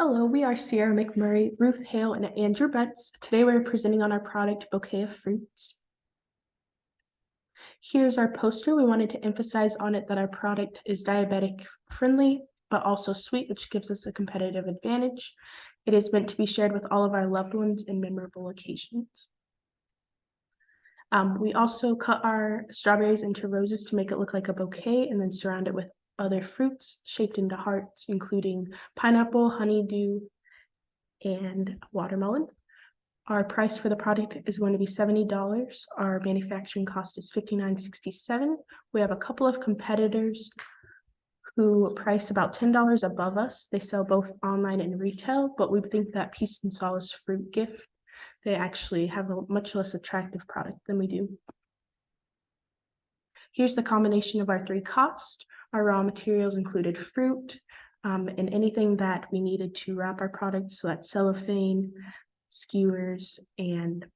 Hello, we are Sierra McMurray, Ruth, Haile, and Andrew Betz. Today we're presenting on our product, Bouquet of Fruits. Here's our poster. We wanted to emphasize on it that our product is diabetic friendly, but also sweet, which gives us a competitive advantage. It is meant to be shared with all of our loved ones in memorable occasions. We also cut our strawberries into roses to make it look like a bouquet and then surround it with other fruits shaped into hearts, including pineapple, honeydew, and watermelon. Our price for the product is going to be $70. Our manufacturing cost is $59.67. We have a couple of competitors who price about $10 above us. They sell both online and retail, but we think that Peace and Solace Fruit Gift, they actually have a much less attractive product than we do. Here's the combination of our three costs. Our raw materials included fruit and anything that we needed to wrap our product, so that's cellophane, skewers, and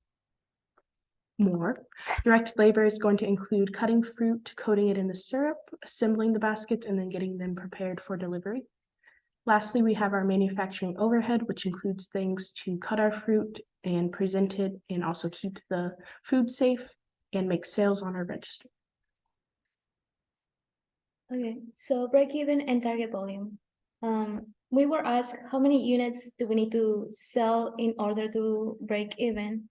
more. Direct labor is going to include cutting fruit, coating it in the syrup, assembling the baskets, and then getting them prepared for delivery. Lastly, we have our manufacturing overhead, which includes things to cut our fruit and present it and also keep the food safe and make sales on our register. Okay, so break even and target volume. We were asked how many units do we need to sell in order to break even.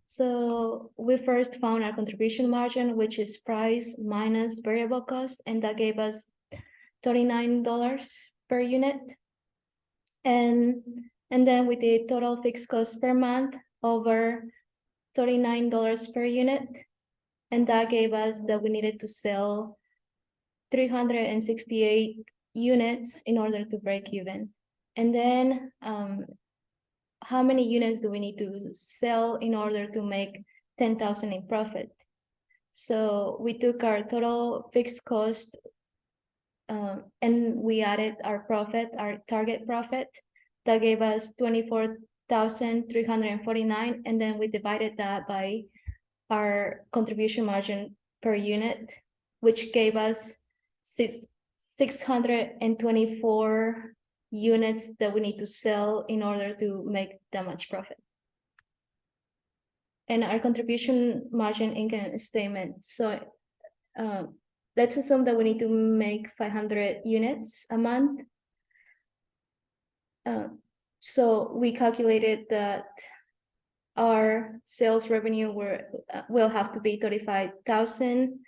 So we first found our contribution margin, which is price minus variable cost, and that gave us $39 per unit. And then we did total fixed cost per month over $39 per unit, and that gave us that we needed to sell 368 units in order to break even. And then how many units do we need to sell in order to make 10,000 in profit? So we took our total fixed cost and we added our profit, our target profit. That gave us 24,349, and then we divided that by our contribution margin per unit, which gave us 624 units that we need to sell in order to make that much profit. And our contribution margin income statement. So let's assume that we need to make 500 units a month. So we calculated that our sales revenue will have to be 35,000.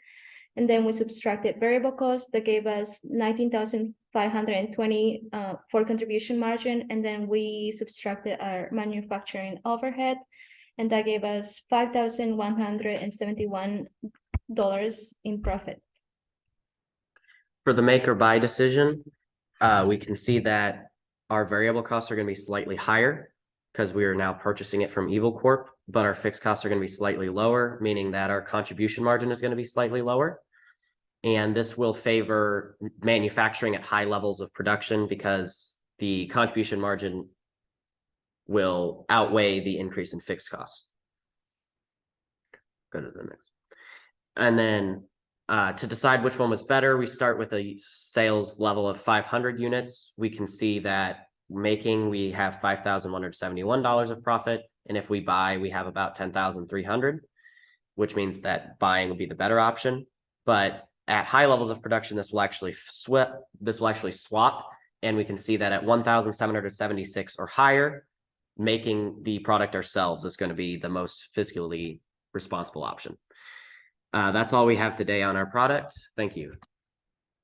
And then we subtracted variable cost that gave us 19,520 for contribution margin. And then we subtracted our manufacturing overhead, and that gave us $5,171 in profit. For the make or buy decision, we can see that our variable costs are going to be slightly higher because we are now purchasing it from Evil Corp, but our fixed costs are going to be slightly lower, meaning that our contribution margin is going to be slightly lower. And this will favor manufacturing at high levels of production because the contribution margin will outweigh the increase in fixed costs. Go to the next. And then to decide which one was better, we start with a sales level of 500 units. We can see that making, we have $5,171 of profit. And if we buy, we have about 10,300, which means that buying will be the better option. But at high levels of production, this will actually swap, and we can see that at 1,776 or higher, making the product ourselves is going to be the most fiscally responsible option. That's all we have today on our product. Thank you.